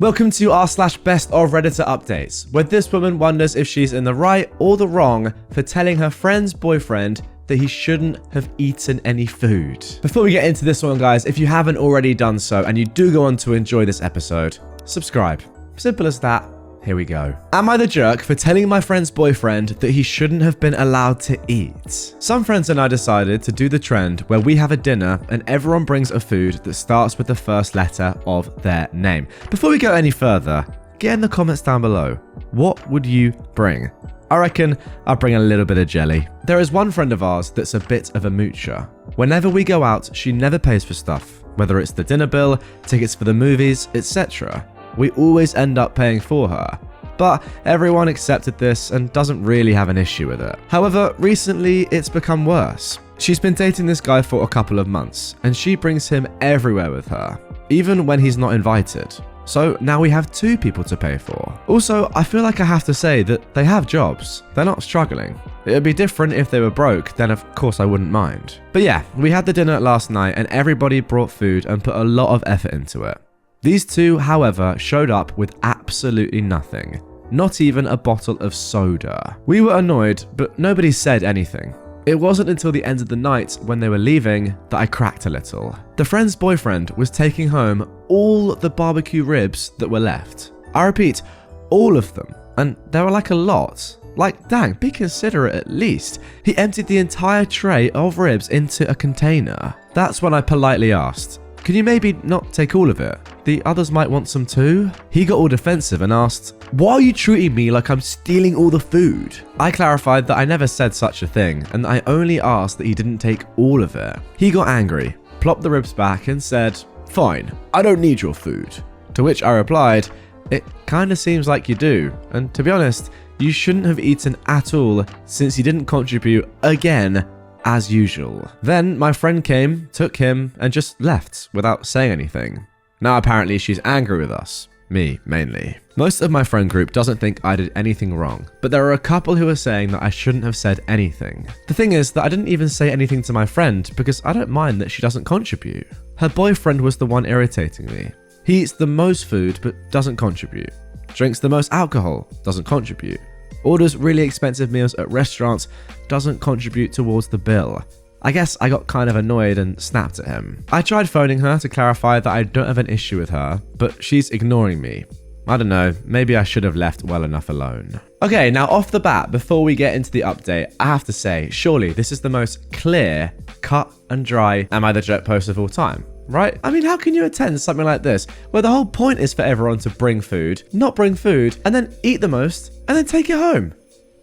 Welcome to r/best of Redditor updates, where this woman wonders if she's in the right or the wrong for telling her friend's boyfriend that he shouldn't have eaten any food. Before we get into this one, guys, if you haven't already done so and you do go on to enjoy this episode, subscribe. Simple as that. Here we go. Am I the jerk for telling my friend's boyfriend that he shouldn't have been allowed to eat? Some friends and I decided to do the trend where we have a dinner and everyone brings a food that starts with the first letter of their name. Before we go any further, get in the comments down below. What would you bring? I reckon I'll bring a little bit of jelly. There is one friend of ours that's a bit of a moocher. Whenever we go out, she never pays for stuff, whether it's the dinner bill, tickets for the movies, etc. We always end up paying for her, but everyone accepted this and doesn't really have an issue with it. However, recently it's become worse. She's been dating this guy for a couple of months, and she brings him everywhere with her, even when he's not invited. So now we have two people to pay for. Also, I feel like I have to say that they have jobs. They're not struggling. It would be different if they were broke, then of course I wouldn't mind. But yeah, we had the dinner last night and everybody brought food and put a lot of effort into it. These two, however, showed up with absolutely nothing. Not even a bottle of soda. We were annoyed, but nobody said anything. It wasn't until the end of the night when they were leaving that I cracked a little. The friend's boyfriend was taking home all the barbecue ribs that were left. I repeat, all of them. And there were like a lot. Like, dang, be considerate at least. He emptied the entire tray of ribs into a container. That's when I politely asked, "Can you maybe not take all of it? The others might want some too?" He got all defensive and asked, "Why are you treating me like I'm stealing all the food?" I clarified that I never said such a thing and I only asked that he didn't take all of it. He got angry, plopped the ribs back and said, "Fine, I don't need your food." To which I replied, "It kinda seems like you do, and to be honest, you shouldn't have eaten at all since you didn't contribute again as usual." Then my friend came, took him, and just left without saying anything. Now apparently she's angry with us. Me, mainly. Most of my friend group doesn't think I did anything wrong, but there are a couple who are saying that I shouldn't have said anything. The thing is that I didn't even say anything to my friend because I don't mind that she doesn't contribute. Her boyfriend was the one irritating me. He eats the most food but doesn't contribute. Drinks the most alcohol, doesn't contribute. Orders really expensive meals at restaurants, doesn't contribute towards the bill. I guess I got kind of annoyed and snapped at him. I tried phoning her to clarify that I don't have an issue with her, but she's ignoring me. I don't know, maybe I should have left well enough alone. Okay, now off the bat, before we get into the update, I have to say, surely this is the most clear, cut and dry Am I the Jerk post of all time, right? I mean, how can you attend something like this, where the whole point is for everyone to bring food, not bring food, and then eat the most, and then take it home?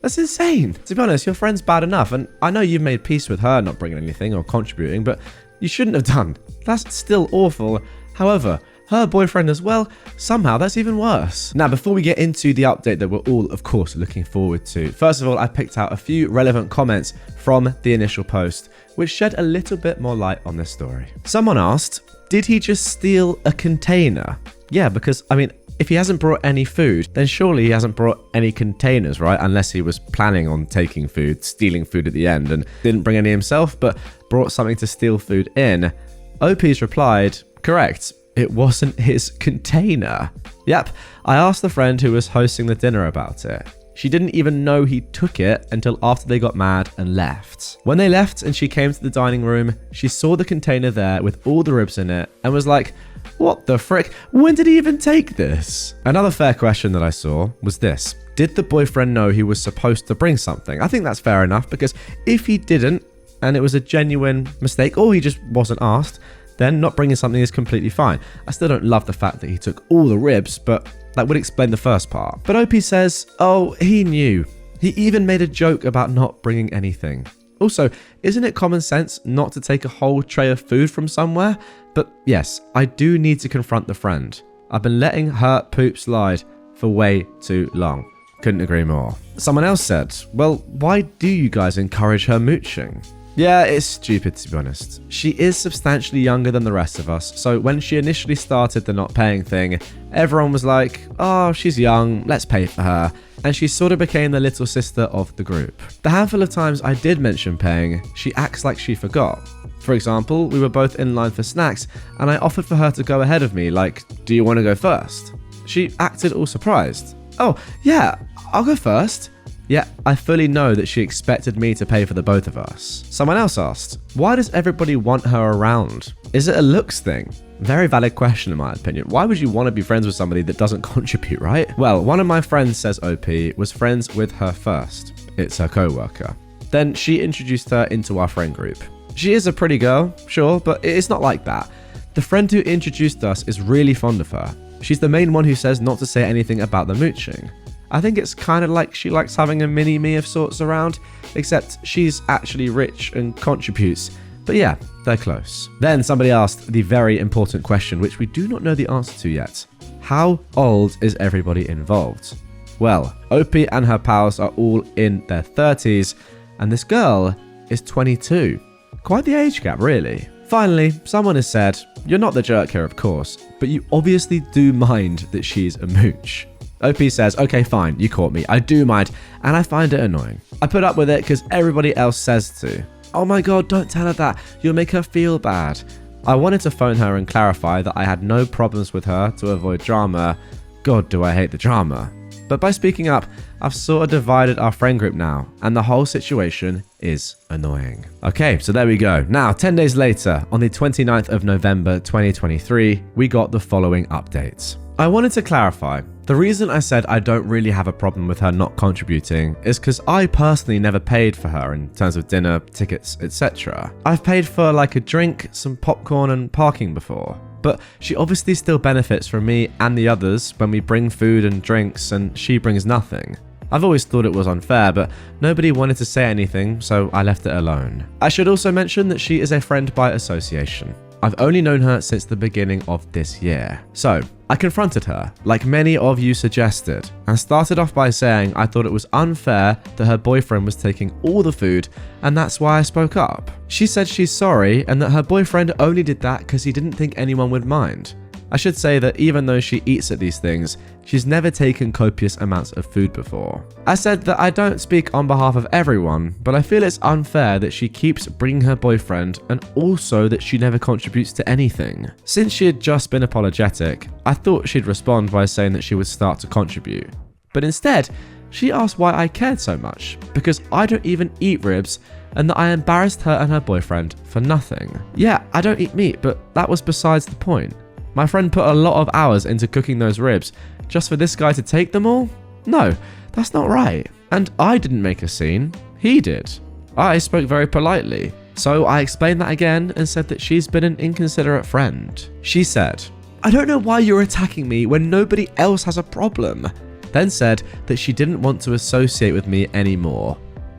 That's insane. To be honest, your friend's bad enough, and I know you've made peace with her not bringing anything or contributing, but you shouldn't have done. That's still awful. However, her boyfriend as well, somehow that's even worse. Now, before we get into the update that we're all, of course, looking forward to, first of all, I picked out a few relevant comments from the initial post, which shed a little bit more light on this story. Someone asked, did he just steal a container? Yeah, because, I mean, if he hasn't brought any food, then surely he hasn't brought any containers, right? Unless he was planning on taking food, stealing food at the end, and didn't bring any himself, but brought something to steal food in. OP's replied, correct, it wasn't his container. Yep, I asked the friend who was hosting the dinner about it. She didn't even know he took it until after they got mad and left. When they left and she came to the dining room, she saw the container there with all the ribs in it and was like, what the frick? When did he even take this? Another fair question that I saw was this. Did the boyfriend know he was supposed to bring something? I think that's fair enough, because if he didn't, and it was a genuine mistake, or he just wasn't asked, then not bringing something is completely fine. I still don't love the fact that he took all the ribs, but that would explain the first part. But OP says, oh, he knew. He even made a joke about not bringing anything. Also, isn't it common sense not to take a whole tray of food from somewhere? But yes, I do need to confront the friend. I've been letting her poop slide for way too long. Couldn't agree more. Someone else said, well, why do you guys encourage her mooching? Yeah, it's stupid to be honest. She is substantially younger than the rest of us, so when she initially started the not paying thing, everyone was like, oh, she's young, let's pay for her. And she sort of became the little sister of the group. The handful of times I did mention paying, she acts like she forgot. For example, we were both in line for snacks, and I offered for her to go ahead of me, like, do you want to go first? she acted all surprised. Oh, yeah, I'll go first. Yeah, I fully know that she expected me to pay for the both of us. Someone else asked, why does everybody want her around? Is it a looks thing? Very valid question in my opinion. Why would you want to be friends with somebody that doesn't contribute, right? Well, one of my friends, says OP, was friends with her first. It's her co-worker. Then she introduced her into our friend group. She is a pretty girl, sure, but it's not like that. The friend who introduced us is really fond of her. She's the main one who says not to say anything about the mooching. I think it's kind of like she likes having a mini-me of sorts around, except she's actually rich and contributes. But yeah, they're close. Then somebody asked the very important question, which we do not know the answer to yet. How old is everybody involved? Well, OP and her pals are all in their 30s, and this girl is 22. Quite the age gap, really. Finally, someone has said, you're not the jerk here, of course, but you obviously do mind that she's a mooch. OP says, okay, fine, you caught me. I do mind, and I find it annoying. I put up with it because everybody else says to. Oh my god, don't tell her that. You'll make her feel bad. I wanted to phone her and clarify that I had no problems with her to avoid drama. God, do I hate the drama. But by speaking up, I've sort of divided our friend group now, and the whole situation is annoying. Okay, so there we go. Now, 10 days later, on the 29th of November 2023, we got the following updates. I wanted to clarify. The reason I said I don't really have a problem with her not contributing is because I personally never paid for her in terms of dinner, tickets, etc. I've paid for like a drink, some popcorn and parking before. But she obviously still benefits from me and the others when we bring food and drinks and she brings nothing. I've always thought it was unfair, but nobody wanted to say anything, so I left it alone. I should also mention that she is a friend by association. I've only known her since the beginning of this year. So, I confronted her, like many of you suggested, and started off by saying I thought it was unfair that her boyfriend was taking all the food, and that's why I spoke up. She said she's sorry and that her boyfriend only did that because he didn't think anyone would mind. I should say that even though she eats at these things, she's never taken copious amounts of food before. I said that I don't speak on behalf of everyone, but I feel it's unfair that she keeps bringing her boyfriend and also that she never contributes to anything. Since she had just been apologetic, I thought she'd respond by saying that she would start to contribute. But instead, she asked why I cared so much, because I don't even eat ribs and that I embarrassed her and her boyfriend for nothing. Yeah, I don't eat meat, but that was besides the point. My friend put a lot of hours into cooking those ribs just for this guy to take them all? No, that's not right. And I didn't make a scene, he did. I spoke very politely. So I explained that again and said that she's been an inconsiderate friend. She said, I don't know why you're attacking me when nobody else has a problem. Then said that she didn't want to associate with me anymore.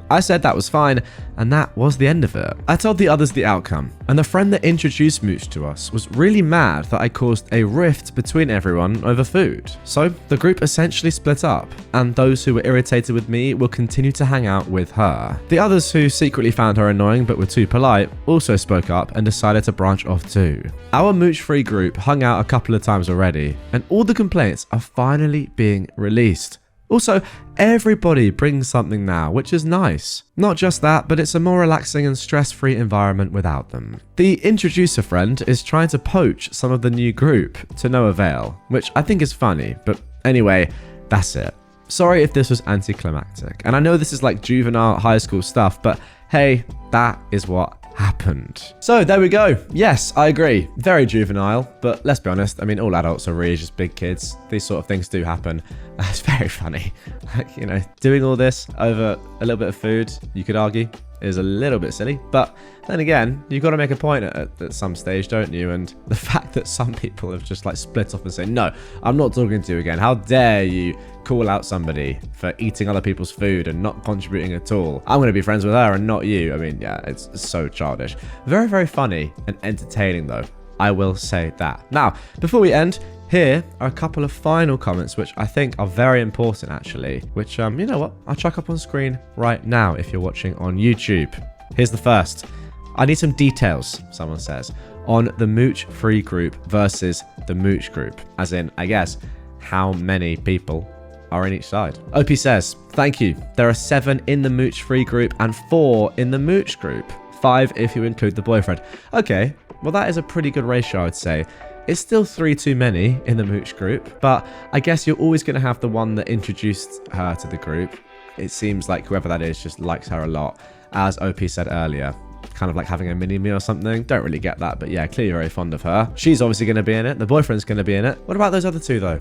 I said that was fine, and that was the end of it. I told the others the outcome, and the friend that introduced Mooch to us was really mad that I caused a rift between everyone over food. So the group essentially split up, and those who were irritated with me will continue to hang out with her. The others who secretly found her annoying but were too polite also spoke up and decided to branch off too. Our Mooch-free group hung out a couple of times already, and all the complaints are finally being released. Also, everybody brings something now, which is nice. Not just that, but it's a more relaxing and stress-free environment without them. The introducer friend is trying to poach some of the new group to no avail, which I think is funny, but anyway, that's it. Sorry if this was anticlimactic, and I know this is like juvenile high school stuff, but hey, that is what happened. So there we go. Yes, I agree. Very juvenile, but let's be honest. I mean, all adults are really just big kids. These sort of things do happen. It's very funny. Like, you know, doing all this over a little bit of food, you could argue, is a little bit silly. But then again, you've got to make a point at some stage, don't you? And the fact that some people have just like split off and say, no, I'm not talking to you again. How dare you call out somebody for eating other people's food and not contributing at all. I'm going to be friends with her and not you. I mean, yeah, it's so childish. Very, very funny and entertaining though. I will say that. Now, before we end, here are a couple of final comments which I think are very important actually, which, you know what, I'll chuck up on screen right now if you're watching on YouTube. Here's the first. I need some details, someone says, on the Mooch free group versus the Mooch group. As in, I guess, how many people are in each side. OP says, thank you. There are 7 in the Mooch free group and 4 in the Mooch group. 5 if you include the boyfriend. Okay, well that is a pretty good ratio, I would say. It's still 3 too many in the mooch group, but I guess you're always going to have the one that introduced her to the group. It seems like whoever that is just likes her a lot, as OP said earlier. Kind of like having a mini-me or something. Don't really get that, but yeah, clearly very fond of her. She's obviously going to be in it. The boyfriend's going to be in it. What about those other two, though?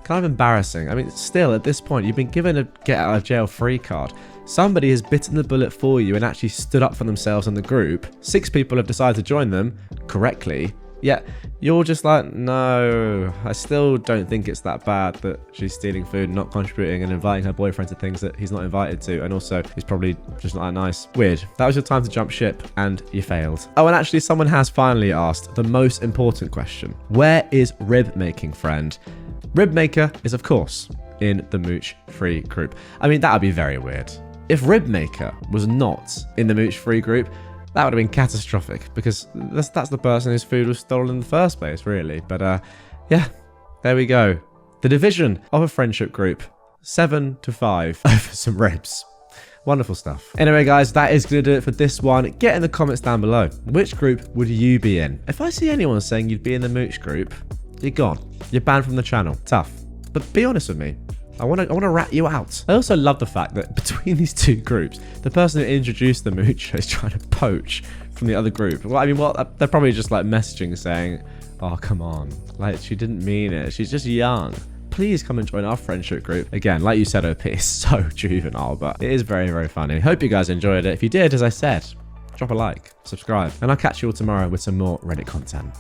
Kind of embarrassing. I mean, still, at this point, you've been given a get-out-of-jail-free card. Somebody has bitten the bullet for you and actually stood up for themselves in the group. 6 people have decided to join them correctly. Yet, you're just like, no, I still don't think it's that bad that she's stealing food, not contributing, and inviting her boyfriend to things that he's not invited to. And also, he's probably just not that nice. Weird. That was your time to jump ship, and you failed. Oh, and actually, someone has finally asked the most important question. Where is Rib Making Friend? Rib Maker is, of course, in the Mooch Free group. I mean, that would be very weird. If Rib Maker was not in the Mooch Free group, that would have been catastrophic, because that's the person whose food was stolen in the first place, really. But yeah, there we go. The division of a friendship group, 7-5 over some ribs. Wonderful stuff. Anyway, guys, that is going to do it for this one. Get in the comments down below. Which group would you be in? If I see anyone saying you'd be in the Mooch group, you're gone. You're banned from the channel. Tough. But be honest with me. I want to rat you out. I also love the fact that between these two groups, the person who introduced the mooch is trying to poach from the other group. Well, I mean, they're probably just like messaging saying, oh, come on. Like, she didn't mean it. She's just young. Please come and join our friendship group. Again, like you said, OP, it's so juvenile, but it is very, very funny. Hope you guys enjoyed it. If you did, as I said, drop a like, subscribe, and I'll catch you all tomorrow with some more Reddit content.